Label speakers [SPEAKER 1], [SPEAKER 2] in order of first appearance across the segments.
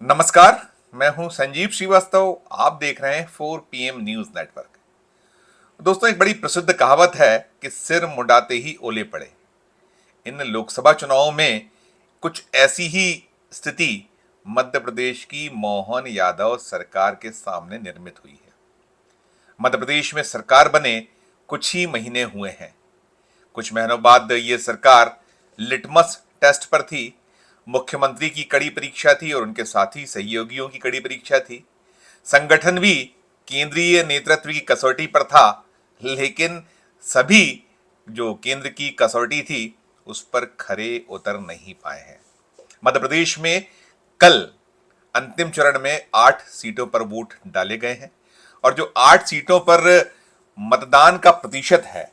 [SPEAKER 1] नमस्कार। मैं हूं संजीव श्रीवास्तव। आप देख रहे हैं 4 PM न्यूज नेटवर्क। दोस्तों, एक बड़ी प्रसिद्ध कहावत है कि सिर मुंडाते ही ओले पड़े। इन लोकसभा चुनावों में कुछ ऐसी ही स्थिति मध्य प्रदेश की मोहन यादव सरकार के सामने निर्मित हुई है। मध्य प्रदेश में सरकार बने कुछ ही महीने हुए हैं। कुछ महीनों बाद ये सरकार लिटमस टेस्ट पर थी। मुख्यमंत्री की कड़ी परीक्षा थी और उनके साथी सहयोगियों की कड़ी परीक्षा थी। संगठन भी केंद्रीय नेतृत्व की कसौटी पर था, लेकिन सभी जो केंद्र की कसौटी थी उस पर खरे उतर नहीं पाए हैं। मध्य प्रदेश में कल अंतिम चरण में 8 सीटों पर वोट डाले गए हैं और जो 8 सीटों पर मतदान का प्रतिशत है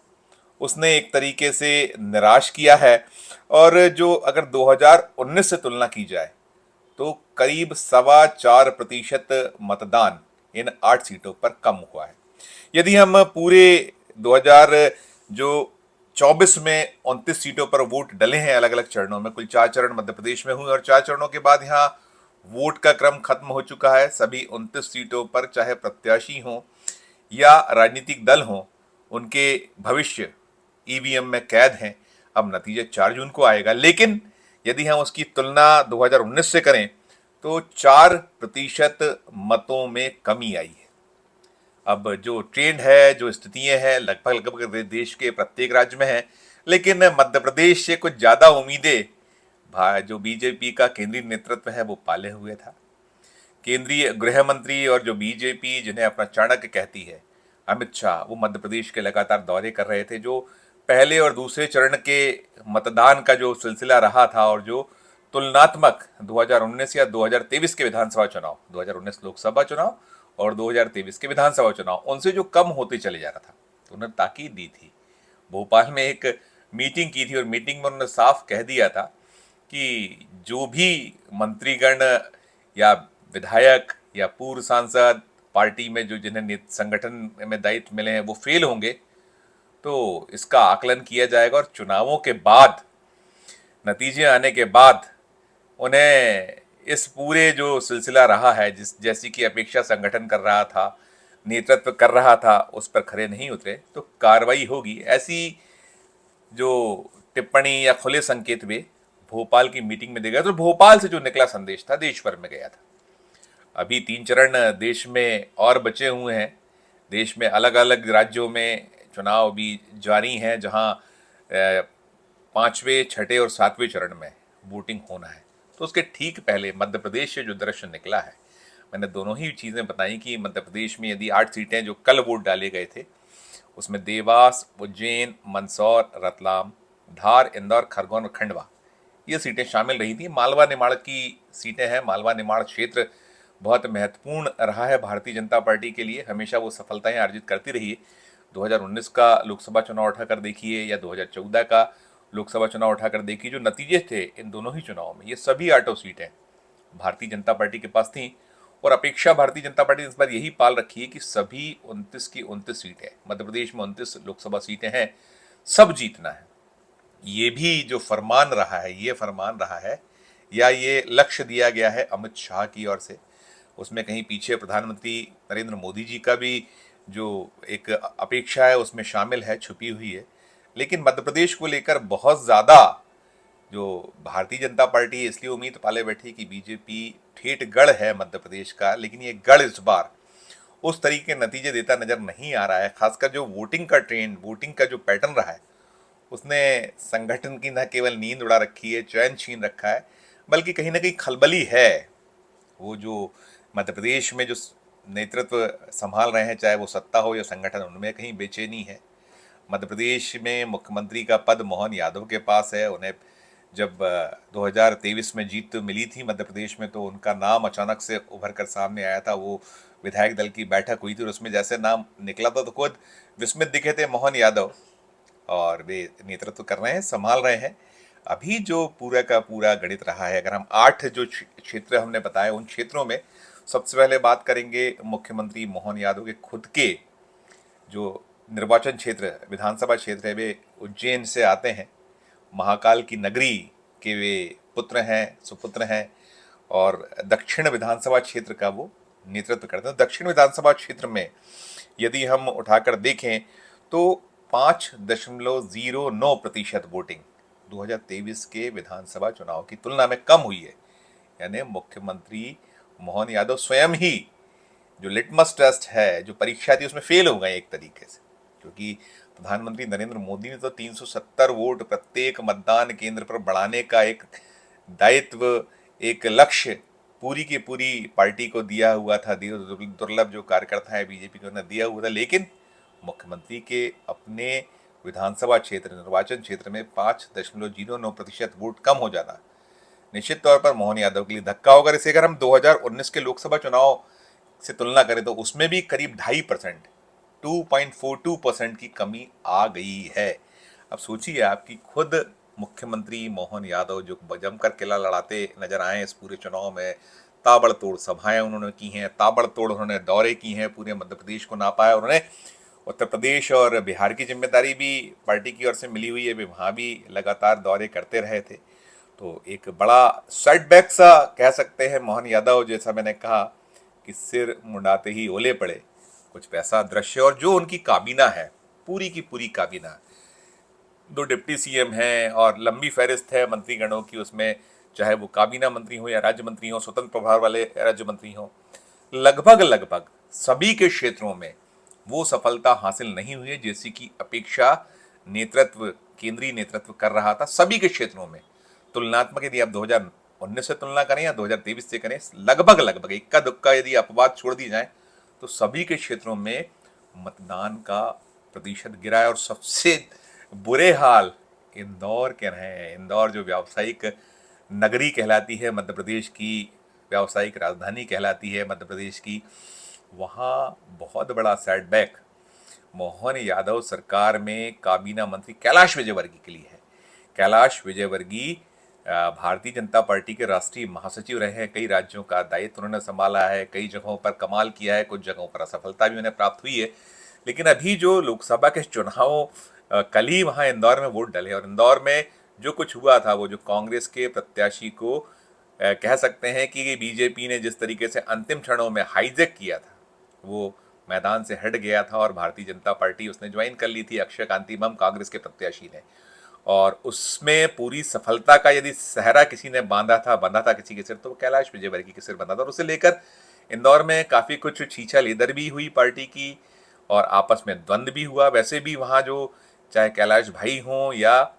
[SPEAKER 1] उसने एक तरीके से निराश किया है। और जो अगर 2019 से तुलना की जाए तो करीब 4.25% मतदान इन 8 सीटों पर कम हुआ है। यदि हम पूरे 2000 जो 24 में 29 सीटों पर वोट डले हैं अलग अलग चरणों में, कुल 4 चरण मध्य प्रदेश में हुए और 4 चरणों के बाद यहाँ वोट का क्रम खत्म हो चुका है। सभी 29 सीटों पर चाहे प्रत्याशी हों या राजनीतिक दल हों, उनके भविष्य ईवीएम में कैद हैं। अब नतीजा 4 जून को आएगा, लेकिन यदि हम उसकी तुलना 2019 से करें तो 4% मतों में कमी आई है। अब जो ट्रेंड है, जो स्थितियां हैं, लगभग लगभग देश के प्रत्येक राज्य में है, लेकिन मध्य प्रदेश से कुछ ज्यादा उम्मीदें जो बीजेपी का केंद्रीय नेतृत्व है वो पाले हुए था। केंद्रीय गृह मंत्री और जो बीजेपी जिन्हें अपना चाणक्य कहती है, अमित शाह, वो मध्य प्रदेश के लगातार दौरे कर रहे थे। जो पहले और दूसरे चरण के मतदान का जो सिलसिला रहा था और जो तुलनात्मक 2019 या 2023 के विधानसभा चुनाव, 2019 लोकसभा चुनाव और 2023 के विधानसभा चुनाव, उनसे जो कम होते चले जा रहा था, तो उन्होंने ताकीद दी थी। भोपाल में एक मीटिंग की थी और मीटिंग में उन्होंने साफ कह दिया था कि जो भी मंत्रीगण या विधायक या पूर्व सांसद पार्टी में जो जिन्हें संगठन में दायित्व मिले हैं वो फेल होंगे तो इसका आकलन किया जाएगा और चुनावों के बाद, नतीजे आने के बाद उन्हें इस पूरे जो सिलसिला रहा है, जिस जैसी की अपेक्षा संगठन कर रहा था, नेतृत्व कर रहा था, उस पर खरे नहीं उतरे तो कार्रवाई होगी। ऐसी जो टिप्पणी या खुले संकेत वे भोपाल की मीटिंग में दे गए। तो भोपाल से जो निकला संदेश था देश भर में गया था। अभी 3 चरण देश में और बचे हुए हैं। देश में अलग अलग राज्यों में चुनाव भी जारी हैं, जहां 5वें, 6ठे और 7वें चरण में वोटिंग होना है। तो उसके ठीक पहले मध्य प्रदेश से जो दृश्य निकला है, मैंने दोनों ही चीज़ें बताई कि मध्य प्रदेश में यदि 8 सीटें जो कल वोट डाले गए थे उसमें देवास, उज्जैन, मंदसौर, रतलाम, धार, इंदौर, खरगोन और खंडवा ये सीटें शामिल रही थी। मालवा निमाड़ की सीटें हैं। मालवा निमाड़ क्षेत्र बहुत महत्वपूर्ण रहा है भारतीय जनता पार्टी के लिए। हमेशा वो सफलताएं अर्जित करती रही है। 2019 का लोकसभा चुनाव उठाकर देखिए या 2014 का लोकसभा चुनाव उठाकर देखिए, जो नतीजे थे इन दोनों ही चुनावों में, ये सभी 8 सीटें भारतीय जनता पार्टी के पास थी। और अपेक्षा भारतीय जनता पार्टी ने इस बार यही पाल रखी है कि सभी 29 की 29 सीटें, मध्य प्रदेश में 29 लोकसभा सीटें हैं, सब जीतना है। ये भी जो फरमान रहा है, ये फरमान रहा है या ये लक्ष्य दिया गया है अमित शाह की ओर से, उसमें कहीं पीछे प्रधानमंत्री नरेंद्र मोदी जी का भी जो एक अपेक्षा है उसमें शामिल है, छुपी हुई है। लेकिन मध्य प्रदेश को लेकर बहुत ज़्यादा जो भारतीय जनता पार्टी इसलिए उम्मीद पाले बैठी कि बीजेपी ठेठ गढ़ है मध्य प्रदेश का, लेकिन ये गढ़ इस बार उस तरीके के नतीजे देता नजर नहीं आ रहा है। खासकर जो वोटिंग का ट्रेंड, वोटिंग का जो पैटर्न रहा है, उसने संगठन की न केवल नींद उड़ा रखी है, चैन छीन रखा है, बल्कि कहीं ना कहीं खलबली है। वो जो मध्य प्रदेश में जो नेतृत्व संभाल रहे हैं, चाहे वो सत्ता हो या संगठन, उनमें कहीं बेचैनी है। मध्य प्रदेश में मुख्यमंत्री का पद मोहन यादव के पास है। उन्हें जब 2023 में जीत मिली थी मध्य प्रदेश में तो उनका नाम अचानक से उभर कर सामने आया था। वो विधायक दल की बैठक हुई थी और उसमें जैसे नाम निकला था तो खुद विस्मित दिखे थे मोहन यादव, और वे नेतृत्व कर रहे हैं, संभाल रहे हैं। अभी जो पूरा का पूरा गणित रहा है, अगर हम 8 जो क्षेत्र हमने बताए उन क्षेत्रों में सबसे पहले बात करेंगे मुख्यमंत्री मोहन यादव के खुद के जो निर्वाचन क्षेत्र, विधानसभा क्षेत्र है, वे उज्जैन से आते हैं। महाकाल की नगरी के वे पुत्र हैं, सुपुत्र हैं। और दक्षिण विधानसभा क्षेत्र का वो नेतृत्व करते हैं। दक्षिण विधानसभा क्षेत्र में यदि हम उठाकर देखें तो 5.09% वोटिंग 2023 के विधानसभा चुनाव की तुलना में कम हुई है। यानी मुख्यमंत्री मोहन यादव स्वयं ही जो लिटमस टेस्ट है, जो परीक्षा थी, उसमें फेल हो गए एक तरीके से, क्योंकि प्रधानमंत्री नरेंद्र मोदी ने तो 370 वोट प्रत्येक मतदान केंद्र पर बढ़ाने का एक दायित्व, एक लक्ष्य पूरी की पूरी पार्टी को दिया हुआ था। दुर्लभ जो कार्यकर्ता है बीजेपी को उन्हें दिया हुआ था, लेकिन मुख्यमंत्री के अपने विधानसभा क्षेत्र, निर्वाचन क्षेत्र में 5.09% वोट कम हो जाना निश्चित तौर पर मोहन यादव के लिए धक्का होगा। इसे अगर हम 2019 के लोकसभा चुनाव से तुलना करें तो उसमें भी करीब 2.5%, 2.42% की कमी आ गई है। अब सोचिए आपकी खुद मुख्यमंत्री मोहन यादव जो जमकर किला लड़ाते नजर आए इस पूरे चुनाव में, ताबड़तोड़ सभाएं उन्होंने की हैं, ताबड़तोड़ उन्होंने दौरे की हैं, पूरे मध्य प्रदेश को नापा है उन्होंने। उत्तर प्रदेश और बिहार की जिम्मेदारी भी पार्टी की ओर से मिली हुई है, वे वहाँ भी लगातार दौरे करते रहे थे। तो एक बड़ा सेटबैक सा कह सकते हैं मोहन यादव, जैसा मैंने कहा कि सिर मुंडाते ही ओले पड़े, कुछ वैसा दृश्य। और जो उनकी काबीना है, पूरी की पूरी काबीना, 2 डिप्टी सीएम हैं और लंबी फहरिस्त है मंत्रीगणों की, उसमें चाहे वो काबीना मंत्री हो या राज्य मंत्री हो, स्वतंत्र प्रभार वाले राज्य मंत्री हो, लगभग लगभग सभी के क्षेत्रों में वो सफलता हासिल नहीं हुई है जैसी की अपेक्षा नेतृत्व, केंद्रीय नेतृत्व कर रहा था सभी के क्षेत्रों में। तुलनात्मक यदि आप 2019 से तुलना करें या 2023 से करें, लगभग लगभग इक्का दुक्का यदि अपवाद छोड़ दी जाए तो सभी के क्षेत्रों में मतदान का प्रतिशत गिरा है। और सबसे बुरे हाल इंदौर के रहे हैं। इंदौर जो व्यावसायिक नगरी कहलाती है मध्य प्रदेश की, व्यावसायिक राजधानी कहलाती है मध्य प्रदेश की, वहाँ बहुत बड़ा सेटबैक मोहन यादव सरकार में काबीना मंत्री कैलाश विजयवर्गीय के लिए है। कैलाश विजयवर्गीय भारतीय जनता पार्टी के राष्ट्रीय महासचिव रहे हैं, कई राज्यों का दायित्व उन्होंने संभाला है, कई जगहों पर कमाल किया है, कुछ जगहों पर असफलता भी उन्हें प्राप्त हुई है। लेकिन अभी जो लोकसभा के चुनाव कल ही वहाँ इंदौर में वोट डले और इंदौर में जो कुछ हुआ था, वो जो कांग्रेस के प्रत्याशी को कह सकते हैं कि बीजेपी ने जिस तरीके से अंतिम क्षणों में हाईजैक किया था, वो मैदान से हट गया था और भारतीय जनता पार्टी उसने ज्वाइन कर ली थी, अक्षय कांतिमम कांग्रेस के प्रत्याशी ने। और उसमें पूरी सफलता का यदि सहरा किसी ने बंधा था किसी के सिर, तो वो कैलाश विजयवर्गीय के सिर बंधा था। और उसे लेकर इंदौर में काफ़ी कुछ छीछा लेदर भी हुई पार्टी की और आपस में द्वंद्व भी हुआ। वैसे भी वहाँ जो चाहे कैलाश भाई हों या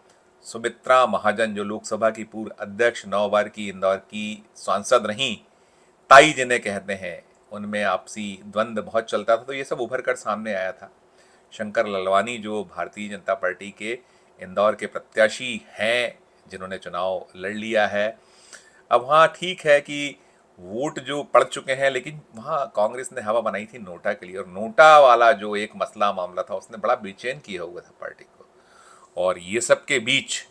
[SPEAKER 1] सुमित्रा महाजन जो लोकसभा की पूर्व अध्यक्ष, 9 बार की इंदौर की सांसद रहीं, ताई जिन्हें कहते हैं, उनमें आपसी द्वंद्व बहुत चलता था। तो ये सब उभर कर सामने आया था। शंकर ललवानी जो भारतीय जनता पार्टी के इंदौर के प्रत्याशी हैं, जिन्होंने चुनाव लड़ लिया है, अब वहाँ ठीक है कि वोट जो पड़ चुके हैं, लेकिन वहाँ कांग्रेस ने हवा बनाई थी नोटा के लिए, और नोटा वाला जो एक मसला मामला था उसने बड़ा बेचैन किया हुआ था पार्टी को। और ये सब के बीच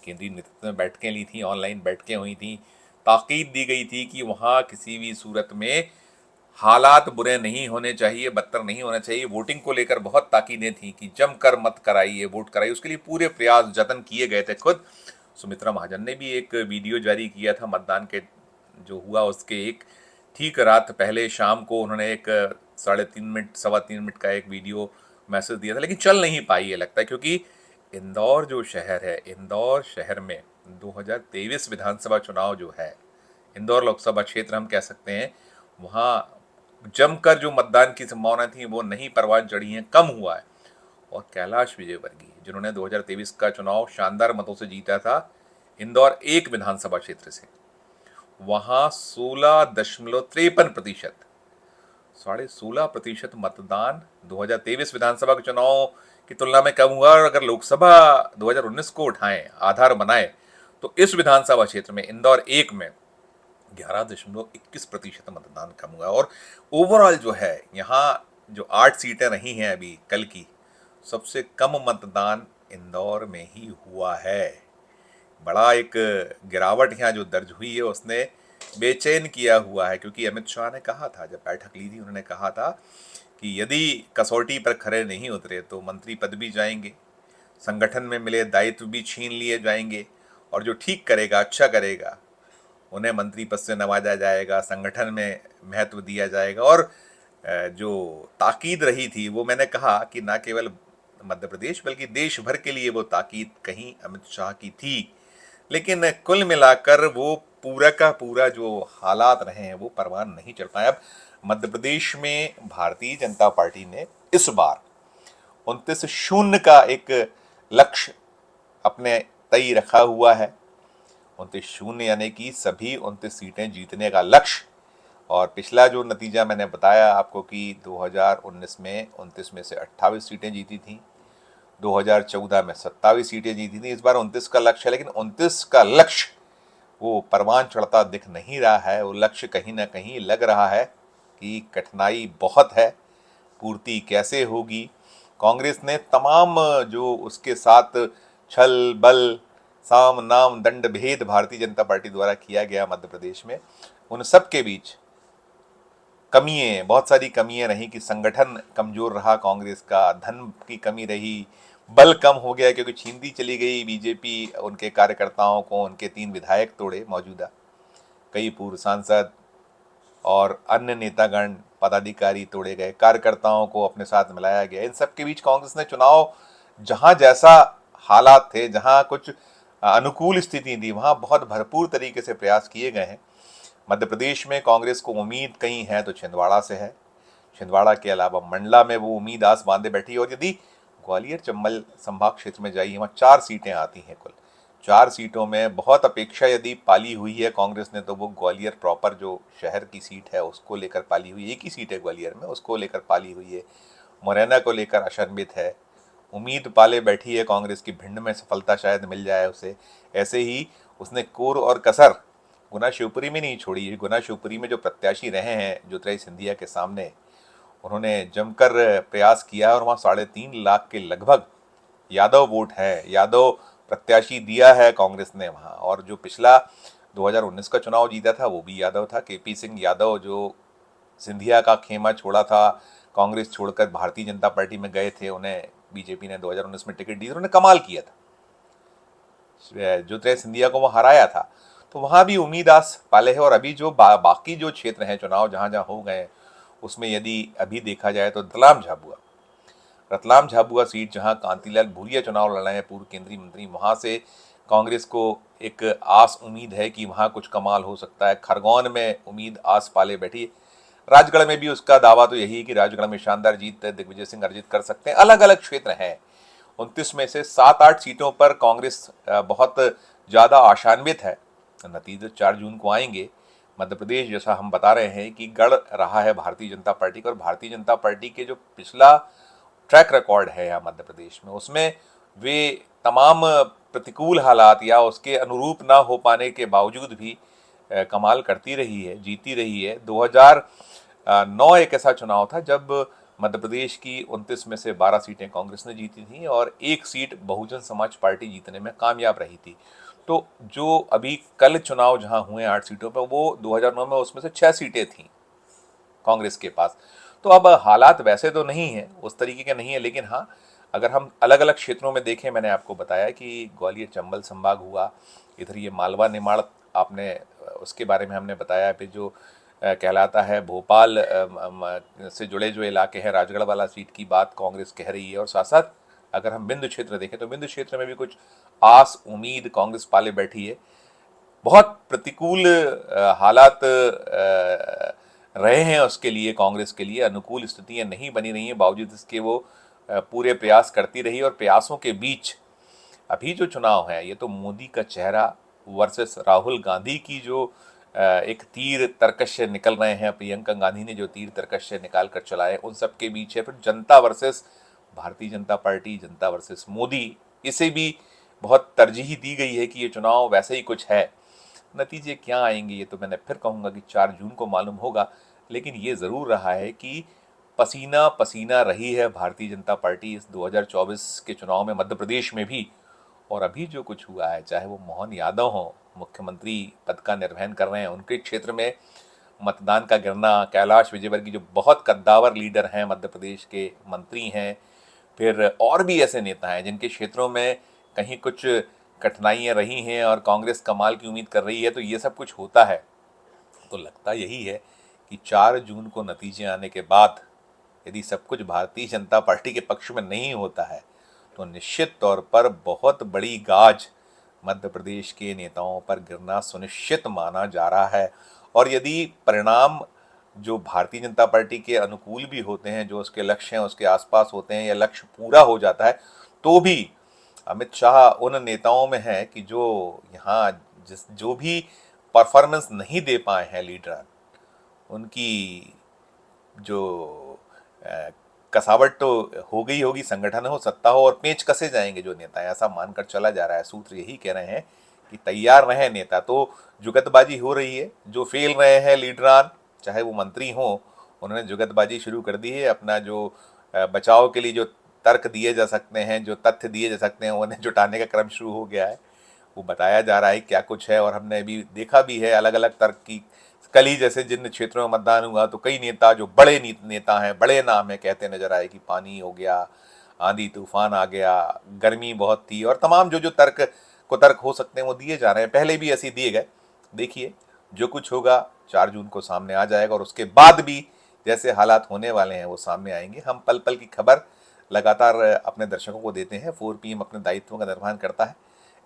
[SPEAKER 1] केंद्रीय नेतृत्व में बैठकें ली थी, ऑनलाइन बैठकें हुई थी, ताकीद दी गई थी कि वहाँ किसी भी सूरत में हालात बुरे नहीं होने चाहिए, बदतर नहीं होना चाहिए। वोटिंग को लेकर बहुत ताकीदें थी कि जमकर मत कराइए, वोट कराइए, उसके लिए पूरे प्रयास जतन किए गए थे। खुद सुमित्रा महाजन ने भी एक वीडियो जारी किया था मतदान के जो हुआ उसके एक ठीक रात पहले शाम को, उन्होंने एक 3.5 मिनट 3.25 मिनट का एक वीडियो मैसेज दिया था, लेकिन चल नहीं पाई ये लगता है, क्योंकि इंदौर जो शहर है, इंदौर शहर में 2023 विधानसभा चुनाव जो है, इंदौर लोकसभा क्षेत्र हम कह सकते हैं, वहाँ जमकर जो मतदान की संभावना थी वो नहीं परवान चढ़ी हैं, कम हुआ है। और कैलाश विजयवर्गीय जिन्होंने 2023 का चुनाव शानदार मतों से जीता था इंदौर 1 विधानसभा क्षेत्र से, वहाँ 16.53%, 16.5% मतदान 2023 विधानसभा के चुनाव की तुलना में कम हुआ। और अगर लोकसभा 2019 को उठाएं, आधार बनाए, तो इस विधानसभा क्षेत्र में इंदौर 1 में 11.21% मतदान कम हुआ। और ओवरऑल जो है यहाँ जो 8 सीटें रही हैं अभी कल की, सबसे कम मतदान इंदौर में ही हुआ है। बड़ा एक गिरावट यहाँ जो दर्ज हुई है उसने बेचैन किया हुआ है, क्योंकि अमित शाह ने कहा था, जब बैठक ली थी उन्होंने कहा था कि यदि कसौटी पर खरे नहीं उतरे तो मंत्री पद भी जाएंगे, संगठन में मिले दायित्व भी छीन लिए जाएंगे, और जो ठीक करेगा, अच्छा करेगा, उन्हें मंत्री पद से नवाजा जाएगा, संगठन में महत्व दिया जाएगा। और जो ताकीद रही थी वो मैंने कहा कि ना केवल मध्य प्रदेश बल्कि देश भर के लिए वो ताकीद कहीं अमित शाह की थी। लेकिन कुल मिलाकर वो पूरा का पूरा जो हालात रहे हैं वो परवान नहीं चढ़ पाए। अब मध्य प्रदेश में भारतीय जनता पार्टी ने इस बार 29-0 का एक लक्ष्य अपने तय रखा हुआ है। 29-0 यानी कि सभी 29 सीटें जीतने का लक्ष्य। और पिछला जो नतीजा मैंने बताया आपको कि 2019 में 29 में से 28 सीटें जीती थी, 2014 में 27 सीटें जीती थी। इस बार 29 का लक्ष्य है, लेकिन 29 का लक्ष्य वो परवान चढ़ता दिख नहीं रहा है। वो लक्ष्य कहीं ना कहीं लग रहा है कि कठिनाई बहुत है, पूर्ति कैसे होगी। कांग्रेस ने तमाम जो उसके साथ छल बल साम नाम दंड भेद भारतीय जनता पार्टी द्वारा किया गया मध्य प्रदेश में, उन सब के बीच कमियां, बहुत सारी कमियां रही कि संगठन कमजोर रहा कांग्रेस का, धन की कमी रही, बल कम हो गया क्योंकि छीनती चली गई बीजेपी उनके कार्यकर्ताओं को, उनके 3 विधायक तोड़े मौजूदा, कई पूर्व सांसद और अन्य नेतागण पदाधिकारी तोड़े गए, कार्यकर्ताओं को अपने साथ मिलाया गया। इन सब के बीच कांग्रेस ने चुनाव जहां जैसा हालात थे, जहां कुछ अनुकूल स्थिति थी, वहां बहुत भरपूर तरीके से प्रयास किए गए हैं। मध्य प्रदेश में कांग्रेस को उम्मीद कहीं है तो छिंदवाड़ा से है, छिंदवाड़ा के अलावा मंडला में वो उम्मीद आस बांधे बैठी। और यदि ग्वालियर चंबल संभाग क्षेत्र में जाइए, वहाँ 4 सीटें आती हैं कुल। 4 सीटों में बहुत अपेक्षा यदि पाली हुई है कांग्रेस ने तो वो ग्वालियर प्रॉपर जो शहर की सीट है उसको लेकर पाली हुई है। एक ही सीट है ग्वालियर में, उसको लेकर पाली हुई है। मुरैना को लेकर अशंभित है, उम्मीद पाले बैठी है कांग्रेस की भिंड में सफलता शायद मिल जाए उसे। ऐसे ही उसने कोर और कसर गुना शिवपुरी में नहीं छोड़ी। गुना शिवपुरी में जो प्रत्याशी रहे हैं ज्योतिरादित्य सिंधिया के सामने, उन्होंने जमकर प्रयास किया और वहाँ 3.5 लाख के लगभग यादव वोट है, यादव प्रत्याशी दिया है कांग्रेस ने वहाँ। और जो पिछला 2019 का चुनाव जीता था वो भी यादव था, केपी सिंह यादव, जो सिंधिया का खेमा छोड़ा था, कांग्रेस छोड़कर भारतीय जनता पार्टी में गए थे, उन्हें बीजेपी ने 2019 में टिकट दी, उन्होंने कमाल किया था, ज्योतिरादित्य सिंधिया को वो हराया था। तो वहाँ भी उम्मीद आस पाले है। और अभी जो बाकी जो क्षेत्र हैं चुनाव जहाँ जहाँ हो गए उसमें यदि अभी देखा जाए तो रतलाम झाबुआ सीट जहां कांतिलाल भूरिया चुनाव लड़ रहे हैं, पूर्व केंद्रीय मंत्री, वहां से कांग्रेस को एक आस उम्मीद है कि वहां कुछ कमाल हो सकता है। खरगोन में उम्मीद आस पाले बैठी। राजगढ़ में भी उसका दावा तो यही है कि राजगढ़ में शानदार जीत दिग्विजय सिंह अर्जित कर सकते हैं। अलग अलग क्षेत्र हैं, 29 में से 7-8 सीटों पर कांग्रेस बहुत ज़्यादा आशान्वित है। नतीजे 4 जून को आएंगे। मध्य प्रदेश जैसा हम बता रहे हैं कि गढ़ रहा है भारतीय जनता पार्टी का, और भारतीय जनता पार्टी के जो पिछला ट्रैक रिकॉर्ड है यहाँ मध्य प्रदेश में, उसमें वे तमाम प्रतिकूल हालात या उसके अनुरूप ना हो पाने के बावजूद भी कमाल करती रही है, जीती रही है। 2009 एक ऐसा चुनाव था जब मध्य प्रदेश की 29 में से 12 सीटें कांग्रेस ने जीती थी और 1 सीट बहुजन समाज पार्टी जीतने में कामयाब रही थी। तो जो अभी कल चुनाव जहां हुए 8 सीटों पर, वो 2009 में उसमें से 6 सीटें थी कांग्रेस के पास। तो अब हालात वैसे तो नहीं है, उस तरीके के नहीं है, लेकिन हाँ अगर हम अलग अलग क्षेत्रों में देखें, मैंने आपको बताया कि ग्वालियर चंबल संभाग हुआ, इधर ये मालवा निमाड़ आपने उसके बारे में हमने बताया। फिर जो कहलाता है भोपाल से जुड़े जो इलाके हैं, राजगढ़ वाला सीट की बात कांग्रेस कह रही है। और साथ साथ अगर हम बिंदु क्षेत्र देखें तो बिंदु क्षेत्र में भी कुछ आस उम्मीद कांग्रेस पाले बैठी है। बहुत प्रतिकूल हालात रहे हैं उसके लिए, कांग्रेस के लिए अनुकूल स्थितियां नहीं बनी रही हैं, बावजूद इसके वो पूरे प्रयास करती रही। और प्रयासों के बीच अभी जो चुनाव है ये तो मोदी का चेहरा वर्सेस राहुल गांधी की जो एक तीर तर्कश से निकल रहे हैं, प्रियंका गांधी ने जो तीर तर्कश से निकाल कर चलाए, उन सब के बीच है। फिर जनता वर्सेस भारतीय जनता पार्टी, जनता वर्सेस मोदी, इसे भी बहुत तरजीह दी गई है कि ये चुनाव वैसे ही कुछ है। नतीजे क्या आएंगे ये तो मैंने फिर कहूँगा कि 4 जून को मालूम होगा। लेकिन ये ज़रूर रहा है कि पसीना पसीना रही है भारतीय जनता पार्टी इस 2024 के चुनाव में, मध्य प्रदेश में भी। और अभी जो कुछ हुआ है, चाहे वो मोहन यादव हों, मुख्यमंत्री पद का निर्वहन कर रहे हैं, उनके क्षेत्र में मतदान का गिरना, कैलाश विजयवर्गीय जो बहुत कद्दावर लीडर हैं, मध्य प्रदेश के मंत्री हैं, फिर और भी ऐसे नेता हैं जिनके क्षेत्रों में कहीं कुछ कठिनाइयां रही हैं और कांग्रेस कमाल की उम्मीद कर रही है, तो ये सब कुछ होता है। तो लगता यही है कि 4 जून को नतीजे आने के बाद यदि सब कुछ भारतीय जनता पार्टी के पक्ष में नहीं होता है तो निश्चित तौर पर बहुत बड़ी गाज मध्य प्रदेश के नेताओं पर गिरना सुनिश्चित माना जा रहा है। और यदि परिणाम जो भारतीय जनता पार्टी के अनुकूल भी होते हैं, जो उसके लक्ष्य हैं उसके आसपास होते हैं, या लक्ष्य पूरा हो जाता है, तो भी अमित शाह उन नेताओं में है कि जो यहाँ जो भी परफॉर्मेंस नहीं दे पाए हैं लीडर, उनकी जो अ, कसावट तो हो गई होगी, संगठन हो सत्ता हो, और पेच कसे जाएंगे जो नेता है, ऐसा मानकर चला जा रहा है। सूत्र यही कह रहे हैं कि तैयार रहे नेता। तो जुगतबाजी हो रही है, जो फेल रहे हैं लीडरान, चाहे वो मंत्री हो, उन्होंने जुगतबाजी शुरू कर दी है। अपना जो बचाव के लिए जो तर्क दिए जा सकते हैं, जो तथ्य दिए जा सकते हैं, उन्हें जुटाने का क्रम शुरू हो गया है। वो बताया जा रहा है क्या कुछ है, और हमने अभी देखा भी है अलग अलग तर्क की। कल ही जैसे जिन क्षेत्रों में मतदान हुआ तो कई नेता जो बड़े नेता हैं, बड़े नाम है, कहते नजर आए कि पानी हो गया, आंधी तूफान आ गया, गर्मी बहुत थी, और तमाम जो जो तर्क कुतर्क हो सकते हैं वो दिए जा रहे हैं। पहले भी ऐसे दिए गए। देखिए जो कुछ होगा 4 जून को सामने आ जाएगा, और उसके बाद भी जैसे हालात होने वाले हैं वो सामने आएंगे। हम पल पल की खबर लगातार अपने दर्शकों को देते हैं। 4 PM अपने दायित्वों का निर्वहन करता है।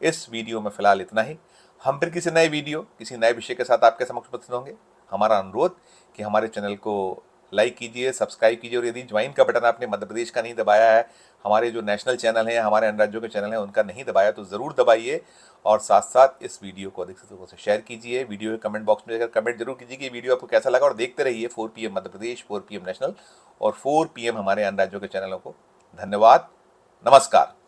[SPEAKER 1] इस वीडियो में फिलहाल इतना ही। हम फिर किसी नए वीडियो, किसी नए विषय के साथ आपके समक्ष उपस्थित होंगे। हमारा अनुरोध कि हमारे चैनल को लाइक कीजिए, सब्सक्राइब कीजिए, और यदि ज्वाइन का बटन आपने मध्य प्रदेश का नहीं दबाया है, हमारे जो नेशनल चैनल हैं, हमारे अन्य राज्यों के चैनल हैं, उनका नहीं दबाया तो ज़रूर दबाइए। और साथ साथ इस वीडियो को अधिक से लोगों से शेयर कीजिए। वीडियो के कमेंट बॉक्स में जाकर कमेंट जरूर कीजिए कि वीडियो आपको कैसा लगा, और देखते रहिए 4 PM Madhya Pradesh, 4 PM national और 4 PM हमारे अन्य राज्यों के चैनलों को। धन्यवाद, नमस्कार।